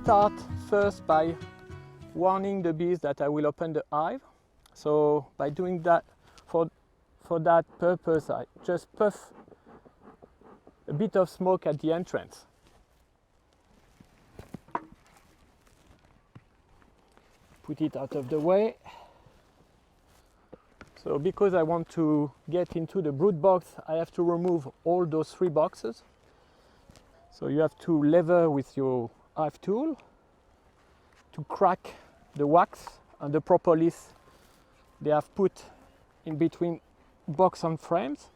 start first by warning the bees that I will open the hive. So by doing that, for that purpose, I just puff a bit of smoke at the entrance. Put it out of the way. So because I want to get into the brood box, I have to remove all those 3 boxes. So you have to lever with your hive tool to crack the wax and the propolis they have put in between box and frames.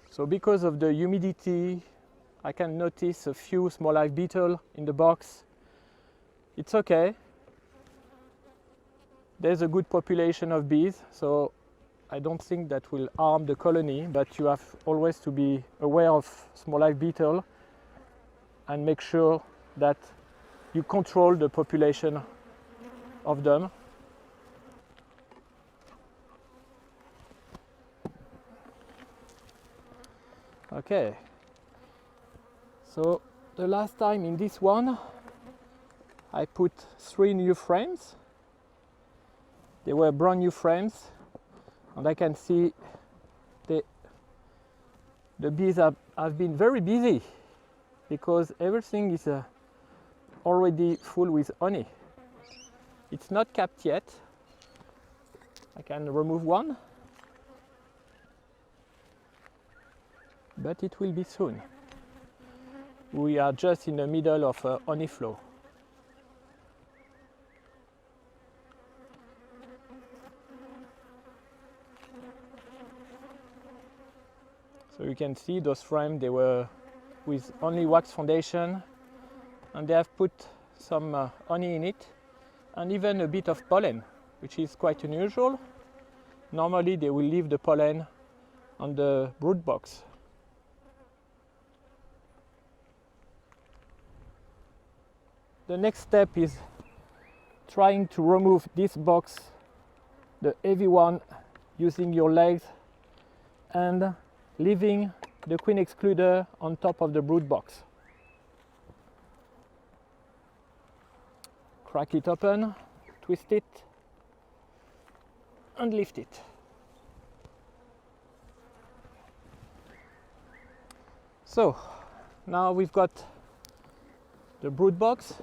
So because of the humidity, I can notice a few small hive beetles in the box. It's okay. There's a good population of bees, so I don't think that will harm the colony, but you have always to be aware of small hive beetle and make sure that you control the population of them. Okay, so the last time in this one I put 3 new frames. They were brand new frames, and I can see the bees have been very busy because everything is already full with honey. It's not capped yet. I can remove one, but it will be soon. We are just in the middle of a honey flow. So you can see those frames, they were with only wax foundation, and they have put some honey in it and even a bit of pollen, which is quite unusual. Normally they will leave the pollen on the brood box. The next step is trying to remove this box, the heavy one, using your legs and leaving the queen excluder on top of the brood box. Crack it open, twist it and lift it. So now we've got the brood box.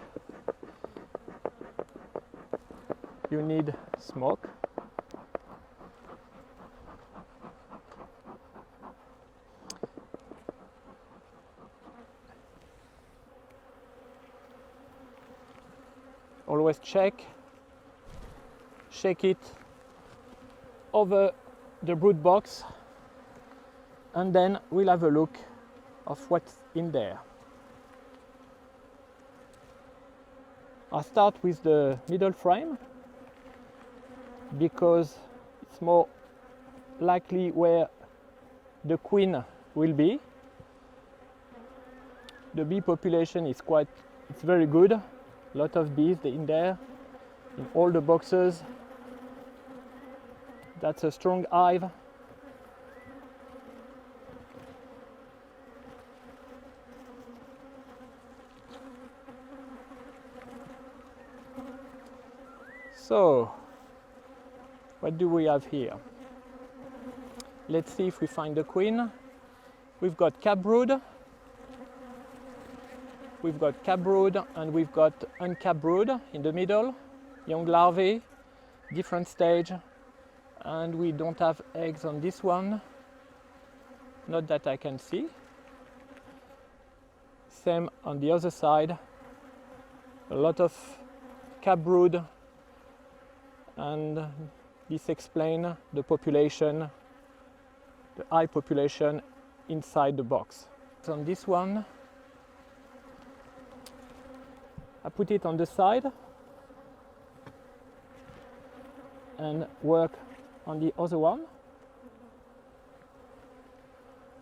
You need smoke. Always shake it over the brood box, and then we'll have a look of what's in there. I'll start with the middle frame because it's more likely where the queen will be. The bee population is it's very good. A lot of bees in there, in all the boxes. That's a strong hive. So, what do we have here? Let's see if we find the queen. We've got cap brood. We've got cap brood and we've got uncapped brood in the middle, young larvae, different stage, and we don't have eggs on this one, not that I can see. Same on the other side, a lot of cap brood, and this explains the population, the high population inside the box. So on this one, I put it on the side and work on the other one,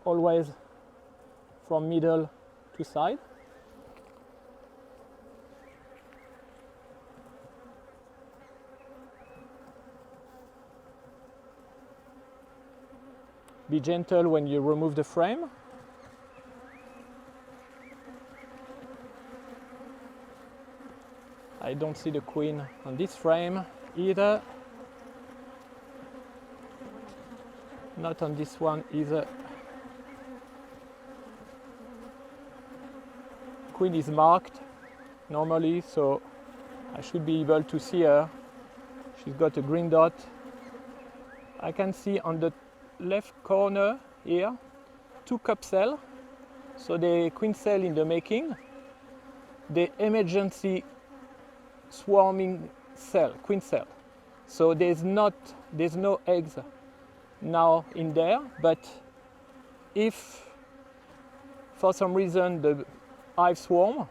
always from middle to side. Be gentle when you remove the frame. I don't see the queen on this frame either. Not on this one either. Queen is marked normally, so I should be able to see her. She's got a green dot. I can see on the left corner here 2 cup cells. So the queen cell in the making, the emergency swarming cell, queen cell. So there's no eggs now in there, but if for some reason the hive swarm,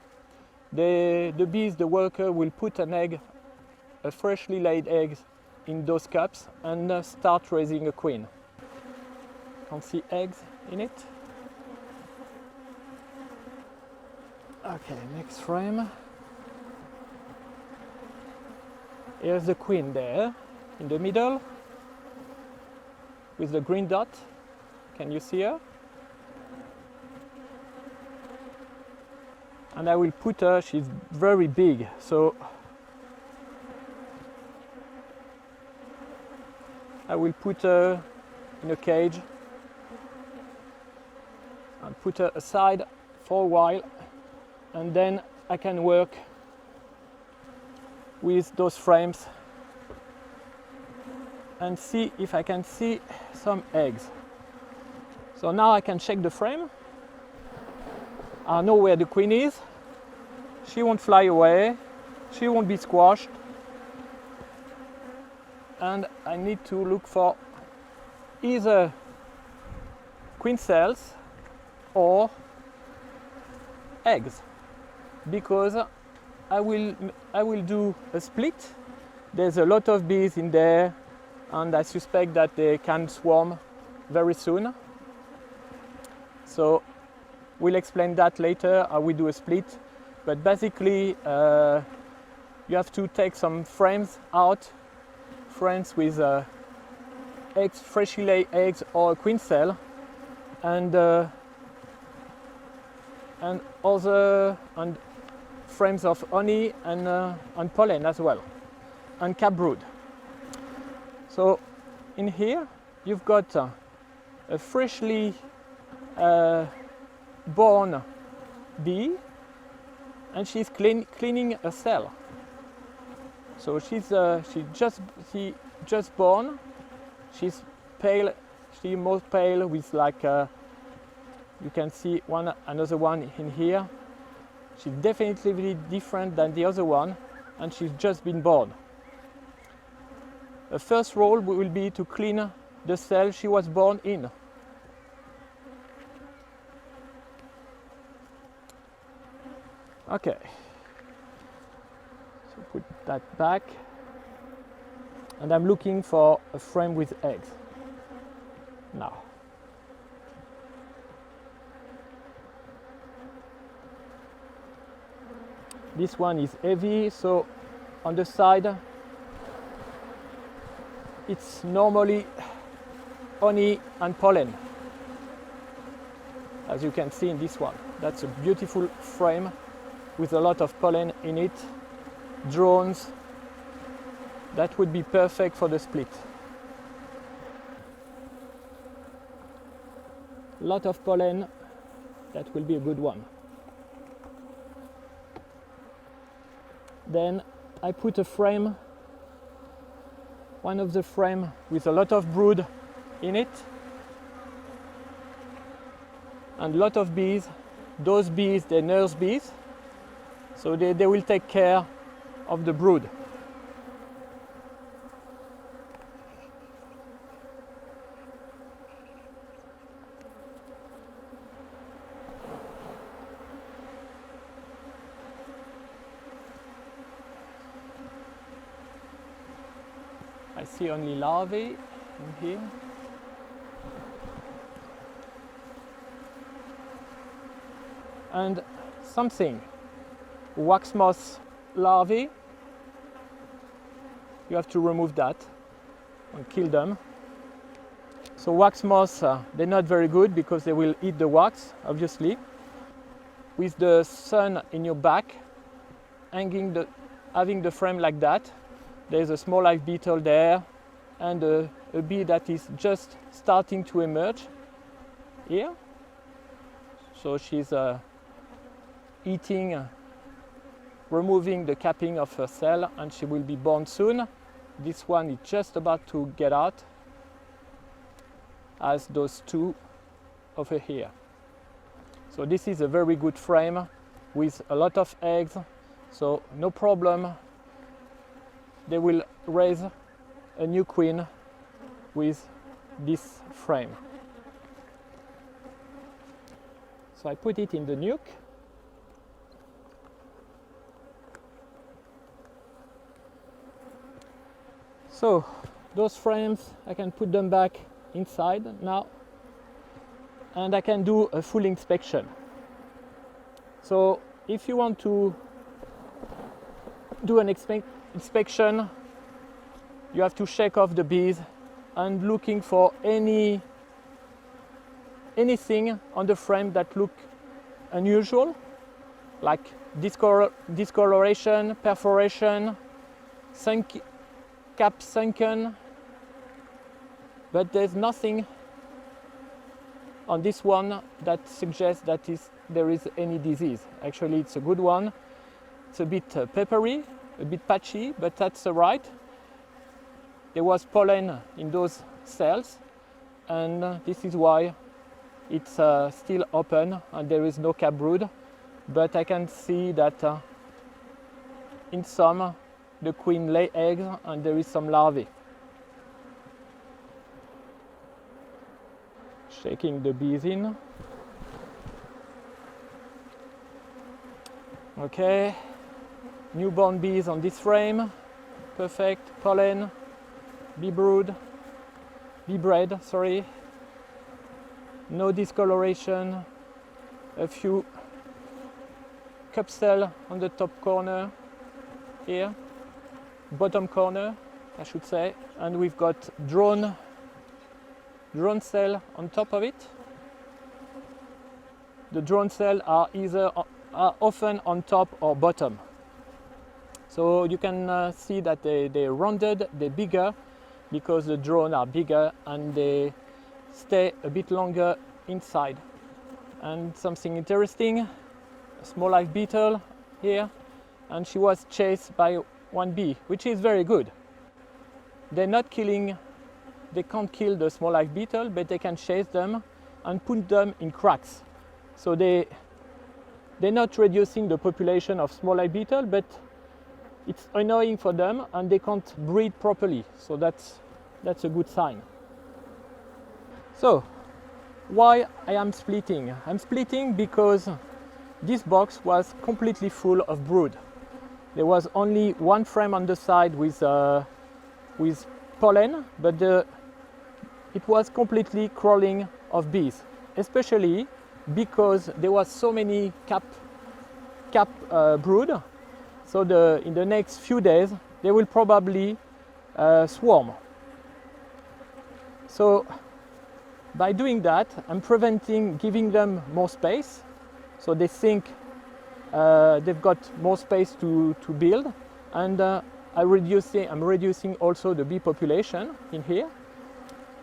the bees, the worker, will put an egg, a freshly laid egg, in those cups and start raising a queen. Can't see eggs in it. Okay, next frame. Here's the queen there in the middle with the green dot. Can you see her? And I will put her, she's very big, so I will put her in a cage and put her aside for a while, and then I can work with those frames and see if I can see some eggs. So now I can check the frame. I know where the queen is. She won't fly away. She won't be squashed. And I need to look for either queen cells or eggs, because I will do a split. There's a lot of bees in there, and I suspect that they can swarm very soon. So we'll explain that later, how we do a split. But basically, you have to take some frames out, frames with eggs, freshly laid eggs or a queen cell, and frames of honey and pollen as well, and cap brood. So in here you've got a freshly born bee, and she's cleaning a cell. So she just born. She's pale. She's more pale with like you can see another one in here. She's definitely different than the other one, and she's just been born. The first role will be to clean the cell she was born in. Okay, so put that back, and I'm looking for a frame with eggs now. This one is heavy, so on the side it's normally honey and pollen, as you can see in this one. That's a beautiful frame with a lot of pollen in it, drones. That would be perfect for the split. A lot of pollen, that will be a good one. Then I put a frame, one of the frame with a lot of brood in it, and a lot of bees. Those bees, they're nurse bees, so they will take care of the brood. I see only larvae in here. And something, wax moth larvae. You have to remove that and kill them. So wax moths, they're not very good because they will eat the wax, obviously. With the sun in your back, having the frame like that, there's a small live beetle there and a bee that is just starting to emerge here. So she's eating, removing the capping of her cell, and she will be born soon. This one is just about to get out, as those two over here. So this is a very good frame with a lot of eggs, so no problem. They will raise a new queen with this frame. So I put it in the nuke. So those frames, I can put them back inside now, and I can do a full inspection. So if you want to do an inspection, you have to shake off the bees and looking for anything on the frame that look unusual, like discoloration, perforation, cap sunken, but there's nothing on this one that suggests that there is any disease. Actually, it's a good one. It's a bit peppery, a bit patchy, but that's right. There was pollen in those cells, and this is why it's still open and there is no cap brood. But I can see that in some, the queen lay eggs and there is some larvae. Shaking the bees in. Okay, newborn bees on this frame. Perfect. Pollen, bee bread, sorry. No discoloration. A few cup cell on the top corner here, bottom corner, I should say, and we've got drone cell on top of it. The drone cell are often on top or bottom. So you can see that they're rounded, they're bigger because the drones are bigger and they stay a bit longer inside. And something interesting, a small live beetle here, and she was chased by one bee, which is very good. They can't kill the small live beetle, but they can chase them and put them in cracks. So they're not reducing the population of small live beetle, but it's annoying for them and they can't breed properly. So that's a good sign. So why I am splitting? I'm splitting because this box was completely full of brood. There was only one frame on the side with pollen, but it was completely crawling of bees, especially because there was so many cap brood. So in the next few days they will probably swarm. So by doing that, I'm giving them more space, so they think they've got more space to build, and I'm reducing also the bee population in here.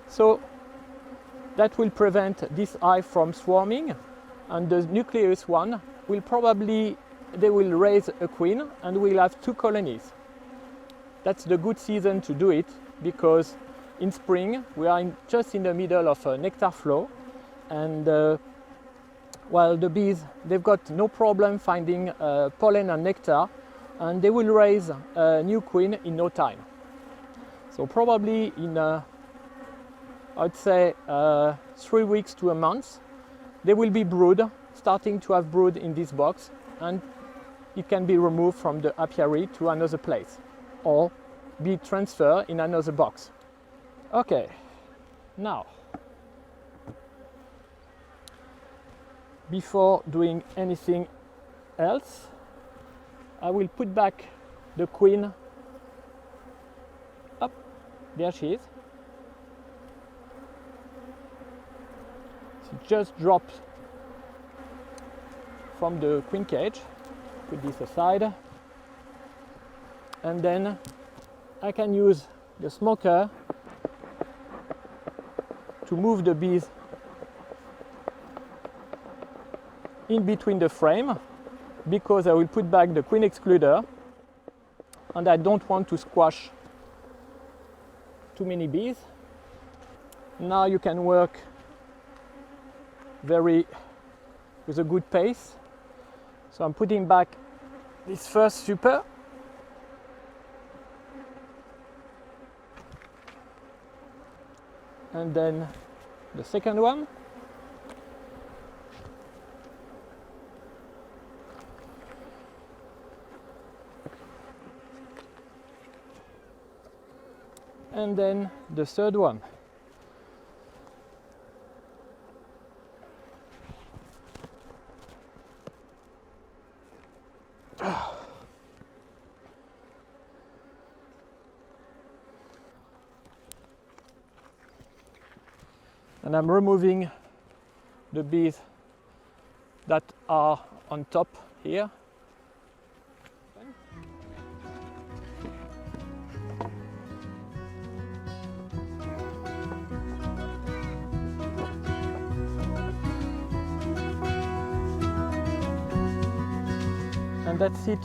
So that will prevent this hive from swarming, and the nucleus one they will raise a queen and we'll have 2 colonies. That's the good season to do it, because in spring we are just in the middle of a nectar flow, and while the bees, they've got no problem finding pollen and nectar, and they will raise a new queen in no time. So probably in I'd say 3 weeks to a month, there will be starting to have brood in this box, and it can be removed from the apiary to another place or be transferred in another box. Okay, now before doing anything else, I will put back the queen. Up, there she is. just dropped from the queen cage. Put this aside, and then I can use the smoker to move the bees in between the frame, because I will put back the queen excluder and I don't want to squash too many bees. Now you can work with a good pace. So I'm putting back this first super, and then the second one, and then the third one. And I'm removing the bees that are on top here. And that's it